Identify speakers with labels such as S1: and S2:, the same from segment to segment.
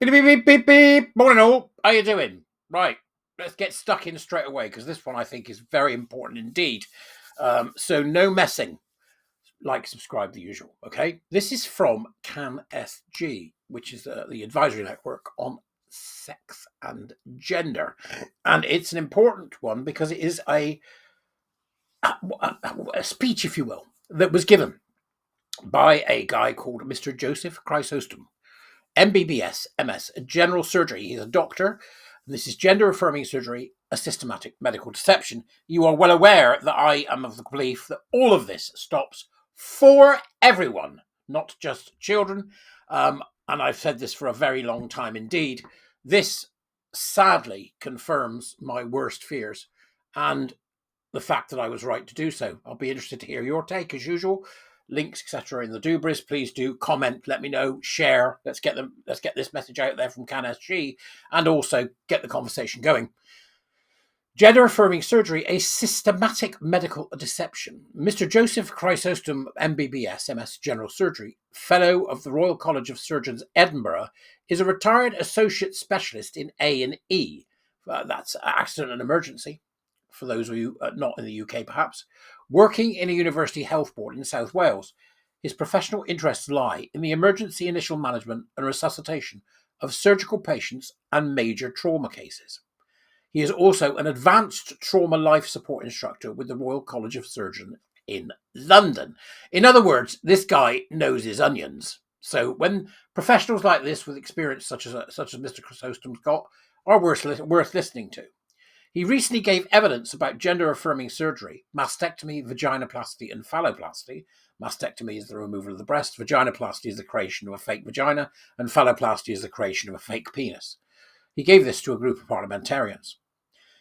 S1: Beep, beep, beep, beep. Morning all. How you doing? Right, let's get stuck in straight away because this one I think is very important indeed. So no messing. Like, subscribe, the usual. Okay, this is from CanSG, which is the advisory network on sex and gender, and it's an important one because it is a speech, if you will, that was given by a guy called Mr. Joseph Chrysostom, MBBS, MS, general surgery. He's a doctor. This is gender affirming surgery, a systematic medical deception. You are well aware that I am of the belief that all of this stops for everyone, not just children. And I've said this for a very long time indeed. This sadly confirms my worst fears and the fact that I was right to do so. I'll be interested to hear your take as usual. Links, etc., in the doobries. Please do comment, let me know, share. Let's get this message out there from CanSG and also get the conversation going. Gender affirming surgery, a systematic medical deception. Mr. Joseph Chrysostom, MBBS, MS General Surgery, Fellow of the Royal College of Surgeons, Edinburgh, is a retired associate specialist in A&E. That's accident and emergency, for those of you not in the UK perhaps, working in a university health board in South Wales. His professional interests lie in the emergency initial management and resuscitation of surgical patients and major trauma cases. He is also an advanced trauma life support instructor with the Royal College of Surgeons in London. In other words, this guy knows his onions. So when professionals like this with experience such as Mr. Chrysostom's got are worth listening to. He recently gave evidence about gender-affirming surgery, mastectomy, vaginoplasty, and phalloplasty. Mastectomy is the removal of the breast, vaginoplasty is the creation of a fake vagina, and phalloplasty is the creation of a fake penis. He gave this to a group of parliamentarians.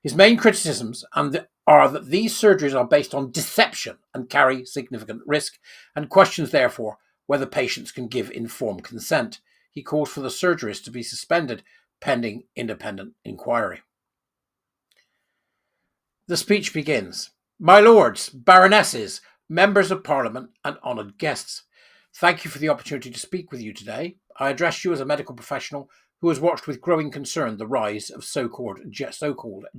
S1: His main criticisms are that these surgeries are based on deception and carry significant risk, and questions, therefore, whether patients can give informed consent. He calls for the surgeries to be suspended pending independent inquiry. The speech begins. My lords, baronesses, members of parliament and honoured guests, thank you for the opportunity to speak with you today. I address you as a medical professional who has watched with growing concern the rise of so-called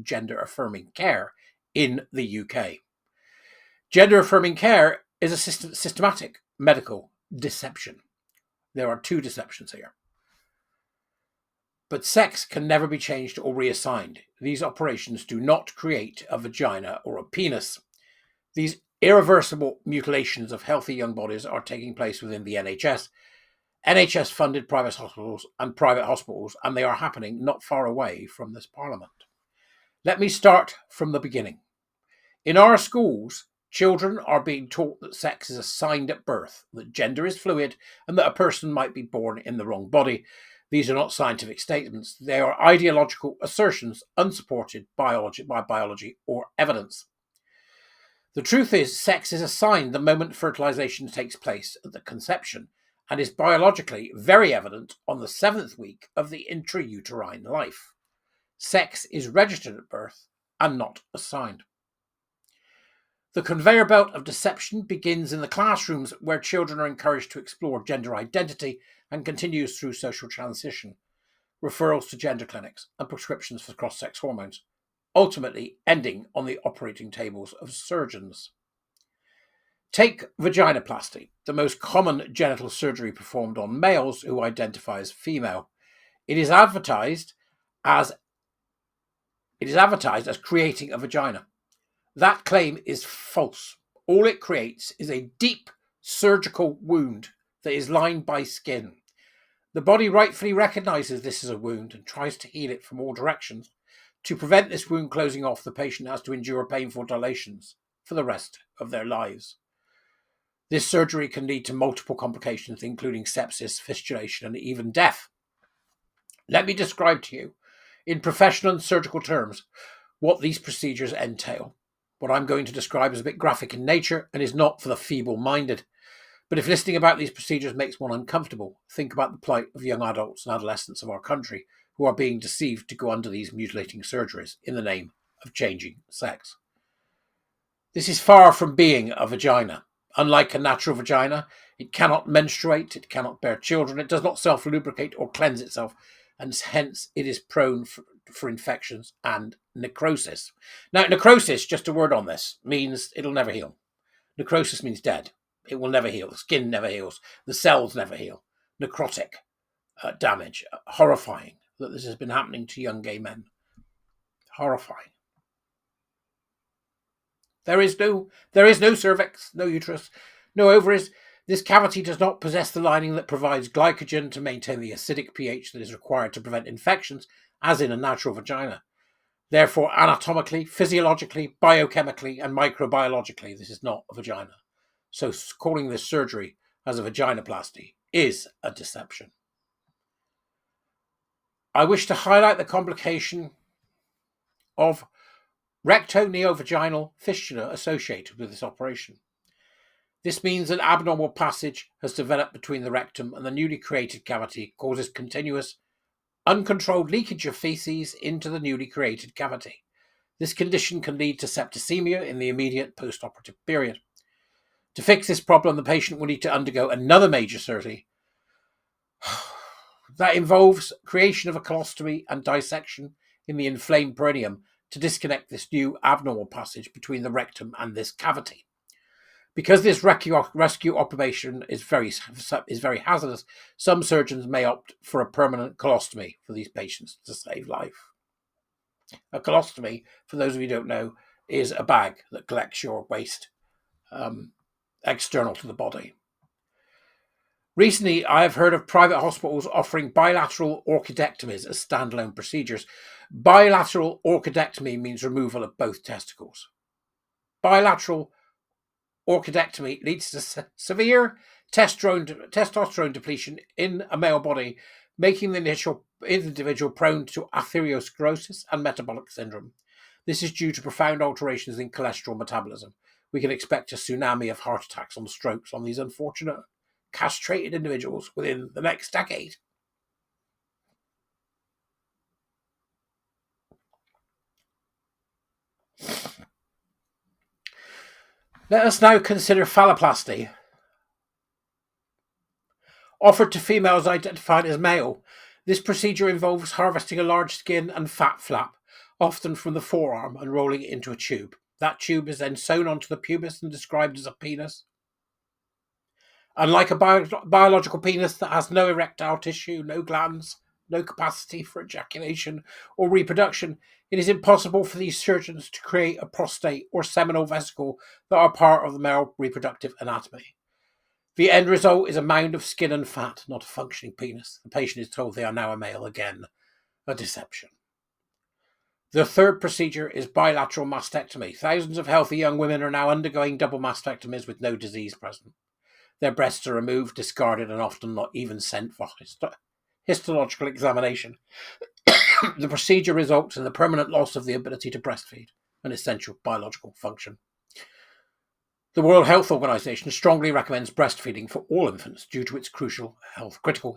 S1: gender-affirming care in the UK. Gender-affirming care is a systematic medical deception. There are two deceptions here. But sex can never be changed or reassigned. These operations do not create a vagina or a penis. These irreversible mutilations of healthy young bodies are taking place within the NHS, NHS-funded private hospitals, and they are happening not far away from this parliament. Let me start from the beginning. In our schools, children are being taught that sex is assigned at birth, that gender is fluid, and that a person might be born in the wrong body. These are not scientific statements. They are ideological assertions unsupported by biology or evidence. The truth is, sex is assigned the moment fertilization takes place at the conception and is biologically very evident on the 7th week of the intrauterine life. Sex is registered at birth and not assigned. The conveyor belt of deception begins in the classrooms where children are encouraged to explore gender identity and continues through social transition, referrals to gender clinics and prescriptions for cross-sex hormones, ultimately ending on the operating tables of surgeons. Take vaginoplasty, the most common genital surgery performed on males who identify as female. It is advertised as creating a vagina. That claim is false. All it creates is a deep surgical wound that is lined by skin. The body rightfully recognizes this as a wound and tries to heal it from all directions. To prevent this wound closing off, the patient has to endure painful dilations for the rest of their lives. This surgery can lead to multiple complications, including sepsis, fistulation, and even death. Let me describe to you, in professional and surgical terms, what these procedures entail. What I'm going to describe is a bit graphic in nature and is not for the feeble-minded. But if listening about these procedures makes one uncomfortable, think about the plight of young adults and adolescents of our country who are being deceived to go under these mutilating surgeries in the name of changing sex. This is far from being a vagina. Unlike a natural vagina, it cannot menstruate, it cannot bear children, it does not self-lubricate or cleanse itself. and hence it is prone for infections and necrosis. Now, necrosis, just a word on this, means it'll never heal. Necrosis means dead. It will never heal. The skin never heals. The cells never heal. Necrotic damage. Horrifying that this has been happening to young gay men. Horrifying. There is no cervix, no uterus, no ovaries. This cavity does not possess the lining that provides glycogen to maintain the acidic pH that is required to prevent infections, as in a natural vagina. Therefore, anatomically, physiologically, biochemically, and microbiologically, this is not a vagina. So calling this surgery as a vaginoplasty is a deception. I wish to highlight the complication of recto-neovaginal fistula associated with this operation. This means an abnormal passage has developed between the rectum and the newly created cavity, causes continuous, uncontrolled leakage of feces into the newly created cavity. This condition can lead to septicemia in the immediate post-operative period. To fix this problem, the patient will need to undergo another major surgery that involves creation of a colostomy and dissection in the inflamed perineum to disconnect this new abnormal passage between the rectum and this cavity. Because this rescue operation is very hazardous, some surgeons may opt for a permanent colostomy for these patients to save life. A colostomy, for those of you who don't know, is a bag that collects your waste external to the body. Recently, I have heard of private hospitals offering bilateral orchidectomies as standalone procedures. Bilateral orchidectomy means removal of both testicles. Bilateral orchidectomy leads to severe testosterone depletion in a male body, making the individual prone to atherosclerosis and metabolic syndrome. This is due to profound alterations in cholesterol metabolism. We can expect a tsunami of heart attacks and strokes on these unfortunate castrated individuals within the next decade. Let us now consider phalloplasty. Offered to females identified as male, this procedure involves harvesting a large skin and fat flap, often from the forearm, and rolling it into a tube. That tube is then sewn onto the pubis and described as a penis. Unlike a biological penis that has no erectile tissue, no glands, no capacity for ejaculation or reproduction, it is impossible for these surgeons to create a prostate or seminal vesicle that are part of the male reproductive anatomy. The end result is a mound of skin and fat, not a functioning penis. The patient is told they are now a male again. A deception. The third procedure is bilateral mastectomy. Thousands of healthy young women are now undergoing double mastectomies with no disease present. Their breasts are removed, discarded, and often not even sent for histological examination. The procedure results in the permanent loss of the ability to breastfeed, an essential biological function. The World Health Organization strongly recommends breastfeeding for all infants due to its critical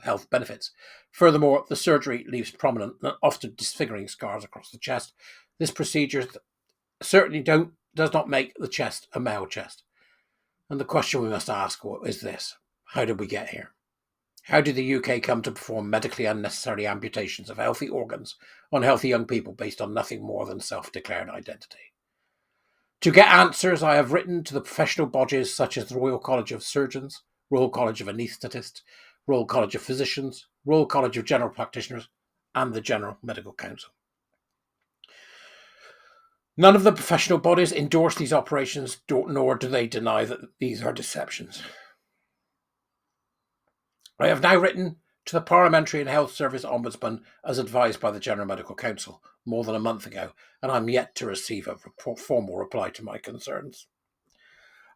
S1: health benefits. Furthermore, the surgery leaves prominent and often disfiguring scars across the chest. This procedure certainly does not make the chest a male chest. And the question we must ask is this: how did we get here? How did the UK come to perform medically unnecessary amputations of healthy organs on healthy young people based on nothing more than self-declared identity? To get answers, I have written to the professional bodies such as the Royal College of Surgeons, Royal College of Anaesthetists, Royal College of Physicians, Royal College of General Practitioners, and the General Medical Council. None of the professional bodies endorse these operations, nor do they deny that these are deceptions. I have now written to the Parliamentary and Health Service Ombudsman as advised by the General Medical Council more than a month ago, and I'm yet to receive a formal reply to my concerns.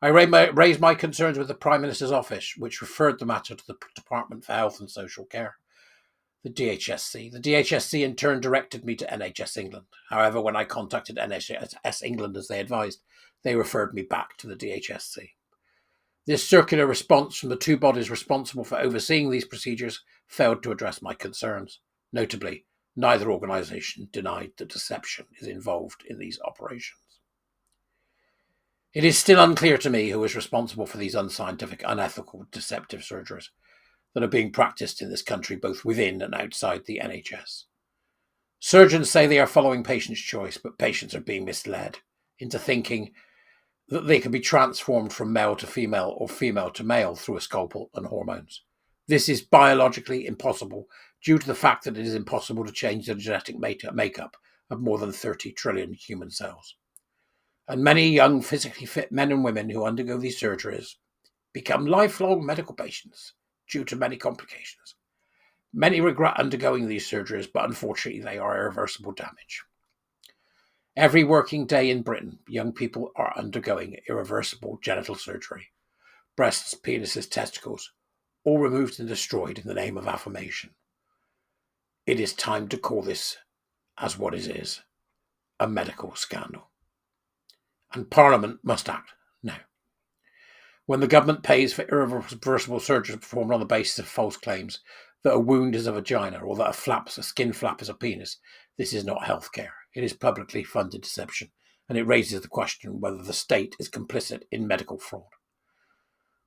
S1: I raised my concerns with the Prime Minister's office, which referred the matter to the Department for Health and Social Care, the DHSC. The DHSC in turn directed me to NHS England. However, when I contacted NHS England as they advised, they referred me back to the DHSC. This circular response from the two bodies responsible for overseeing these procedures failed to address my concerns. Notably, neither organisation denied that deception is involved in these operations. It is still unclear to me who is responsible for these unscientific, unethical, deceptive surgeries. that are being practiced in this country, both within and outside the NHS. Surgeons say they are following patients' choice, but patients are being misled into thinking that they can be transformed from male to female or female to male through a scalpel and hormones. This is biologically impossible due to the fact that it is impossible to change the genetic makeup of more than 30 trillion human cells. And many young, physically fit men and women who undergo these surgeries become lifelong medical patients due to many complications. Many regret undergoing these surgeries, but unfortunately they are irreversible damage. Every working day in Britain, young people are undergoing irreversible genital surgery. Breasts, penises, testicles, all removed and destroyed in the name of affirmation. It is time to call this as what it is, a medical scandal. And Parliament must act now. When the government pays for irreversible surgery performed on the basis of false claims that a wound is a vagina or that a skin flap is a penis, this is not healthcare. It is publicly funded deception, and it raises the question whether the state is complicit in medical fraud.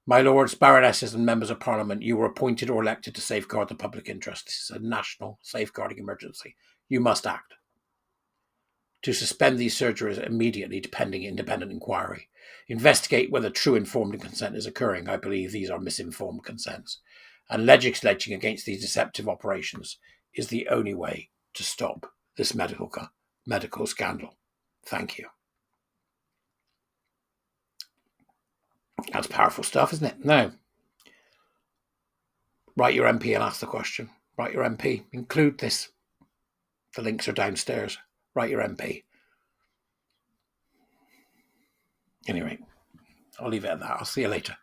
S1: My lords, baronesses and members of Parliament, you were appointed or elected to safeguard the public interest. This is a national safeguarding emergency. You must act. To suspend these surgeries immediately pending independent inquiry. Investigate whether true informed consent is occurring. I believe these are misinformed consents. And legislating against these deceptive operations is the only way to stop this medical scandal. Thank you. That's powerful stuff, isn't it? Now, write your MP and ask the question. Write your MP. Include this. The links are downstairs. Write your MP. Anyway, I'll leave it at that. I'll see you later.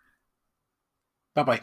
S1: Bye-bye.